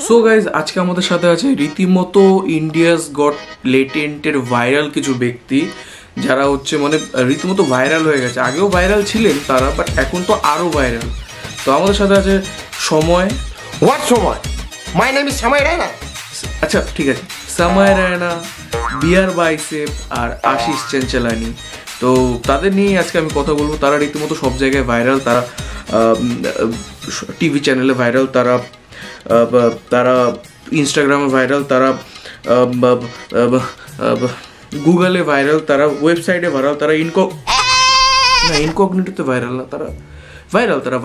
So guys আজকে আমাদের সাথে আছে রীতিমতো ইন্ডিয়াস গট লেটেন্টের ভাইরাল কিছু ব্যক্তি যারা হচ্ছে মানে রীতিমতো ভাইরাল হয়ে গেছে। আগেও ভাইরাল ছিলেন তারা, বাট এখন তো আরও ভাইরাল। তো আমাদের সাথে আছে সময়। হোয়াট সময়? মাই নেম ইজ সময় রায়না। আচ্ছা ঠিক আছে, সময় রায়না, বিয়ার বাইসেপ আর আশিস চেঞ্চলানি। তো তাদের নিয়ে আজকে আমি কথা বলবো। তারা রীতিমতো সব জায়গায় ভাইরাল, তারা টিভি চ্যানেলে ভাইরাল, তারা ইনস্টাগ্রামে ভাইরাল, তারা গুগলে ভাইরাল, তারা ওয়েবসাইটে ভাইরাল, তারা ইনকগনিটোতে ভাইরাল না, তারা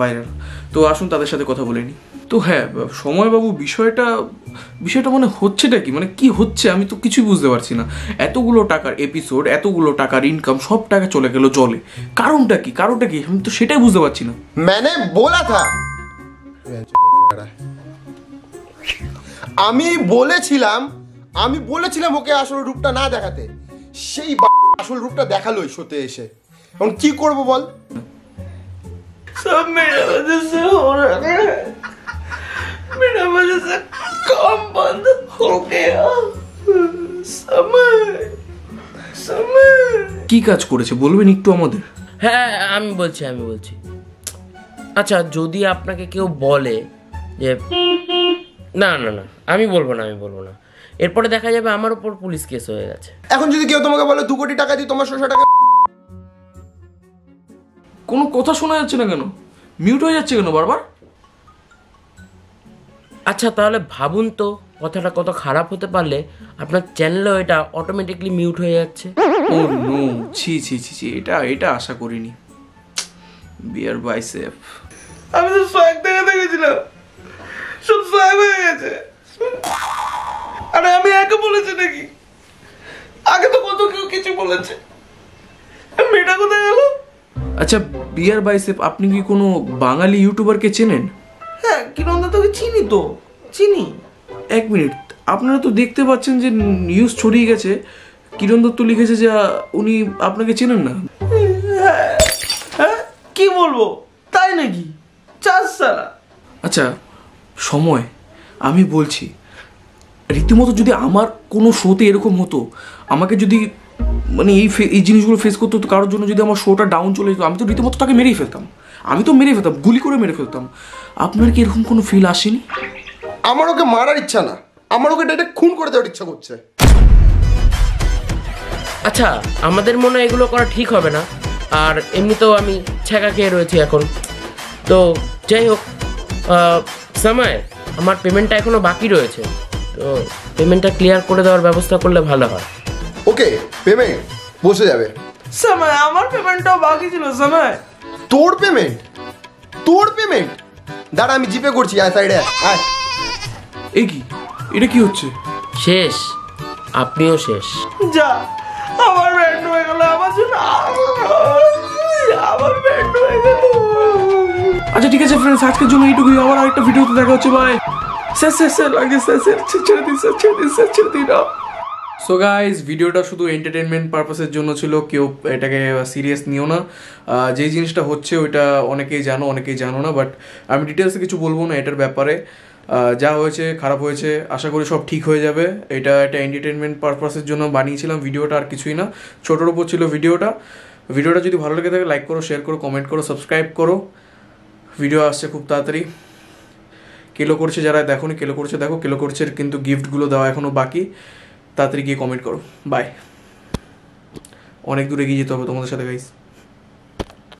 ভাইরাল। তো আসুন তাদের সাথে কথা বলে নিই। তো হ্যাঁ সময়বাবু, বিষয়টা মানে হচ্ছেটা কি, মানে কি হচ্ছে আমি তো কিছুই বুঝতে পারছি না। এতগুলো টাকার এপিসোড, এতগুলো টাকার ইনকাম, সব টাকা চলে গেল জলে। কারণটা কি আমি তো সেটাই বুঝতে পারছি না। मैंने बोला था, আমি বলেছিলাম ওকে আসল রূপটা না দেখাতে, সেই আসল রূপটা দেখালোই শোতে এসে। এখন কি করব বল? सब मेरे वजह से हो रहा है, मेरा वजह से काम बंद हो गया। समय কি কাজ করেছে বলবেন একটু আমাদের? হ্যাঁ আমি বলছি আচ্ছা, যদি আপনাকে কেউ বলে যে না আমি বলবো না, এরপরে দেখা যাবে আমার উপর পুলিশ কেস হয়ে গেছে। এখন যদি কেউ তোমাকে বলে 2 কোটি টাকা দিই তোমার 600 টাকা, কোনো কথা শোনা যাচ্ছে না কেন? মিউট হয়ে যাচ্ছে কেন বারবার? আচ্ছা তাহলে ভাবুন তো, কথাটা কত খারাপ হতে পারলে আপনার চ্যানেলেও এটা অটোমেটিকলি মিউট হয়ে যাচ্ছে। ও নো, ছি, এটা আশা করিনি। বিয়ার বাইসেপ, আমি তো সোয়াগ দেখেছিলাম, সব সোয়াগ হয়ে গেছে। আরে আমি একা বলেছি নাকি? আগে তো কত কেউ কিছু বলেছে, মেয়েটা কোথায় গেল? আচ্ছা বিয়ার বাইসেপ, আপনি কি কোনো বাঙালি ইউটিউবারকে চেনেন? হ্যাঁ, কিরণদা তোকে চিনি। এক মিনিট, আপনারা তো দেখতে পাচ্ছেন যে নিউজ ছড়িয়ে গেছে, কিরণ দত্ত লিখেছে যে উনি আপনাকে চেনেন না। হ্যাঁ কি বলবো, তাই নাকি? আচ্ছা সময়, আমি বলছি রীতিমতো যদি আমার কোনো শোতে এরকম হতো, আমাকে যদি মানে এই জিনিসগুলো ফেস করতে হতো কারোর জন্য, যদি আমার শোটা ডাউন চলে যেত, আমি তো রীতিমতো তাকে মেরেই ফেলতাম, গুলি করে মেরে ফেলতাম। আপনার কি এরকম কোনো ফিল আসেনি? আমার ওকে মারার ইচ্ছা না, আমার ওকে ডাইরেক্ট খুন করে দেওয়ার ইচ্ছা করছে। আচ্ছা আমাদের মনে হয় এগুলো করা ঠিক হবে না, আর এমনিতেও আমি ছ্যাঁকা খেয়ে রয়েছি এখন। তো যাই হোক, সময় আমার পেমেন্টটা এখনো বাকি রয়েছে, তো পেমেন্টটা ক্লিয়ার করে দেওয়ার ব্যবস্থা করলে ভালো হয়। ওকে, পেমেন্ট বসে যাবে। সময়, আমার পেমেন্টটাও বাকি ছিল। সময়, তোর পেমেন্ট দাঁড়া, আমি জিপে করছি, আয় সাইডে আয়। এই কি, এটা কি হচ্ছে? শেষ, আপনিও শেষ। যা, আমার ব্যান্ড হয়ে গেল, আমার জন্য আমার ব্যান্ড হয়ে গেল। আচ্ছা ঠিক আছে ফ্রেন্ডস, আজকের জন্য এইটুকুই। আবার আরেকটা ভিডিওতে দেখা হচ্ছে, বাই। ছেড়ে দিই না। সো গাইজ, ভিডিওটা শুধু এন্টারটেনমেন্ট পারপাসের জন্য ছিল, কেউ এটাকে সিরিয়াস নিও না। যেই জিনিসটা হচ্ছে ওইটা অনেকেই জানো না, বাট আমি ডিটেলসে কিছু বলবো না এটার ব্যাপারে। যা হয়েছে খারাপ হয়েছে, আশা করি সব ঠিক হয়ে যাবে। এটা একটা এন্টারটেনমেন্ট পারপাসের জন্য বানিয়েছিলাম ভিডিওটা, আর কিছুই না। ছোটোর উপর ছিল ভিডিওটা যদি ভালো লেগে থাকে লাইক করো, শেয়ার করো, কমেন্ট করো, সাবস্ক্রাইব করো। ভিডিও আসছে খুব তাড়াতাড়ি। কেলো করছে যারা দেখোনি, কেলো করছে কিন্তু গিফটগুলো দেওয়া এখনও বাকি। তাড়াতাড়ি গিয়ে কমেন্ট করো। বাই। অনেক দূরে এগিয়ে যেতে হবে তোমাদের সাথে গাইস।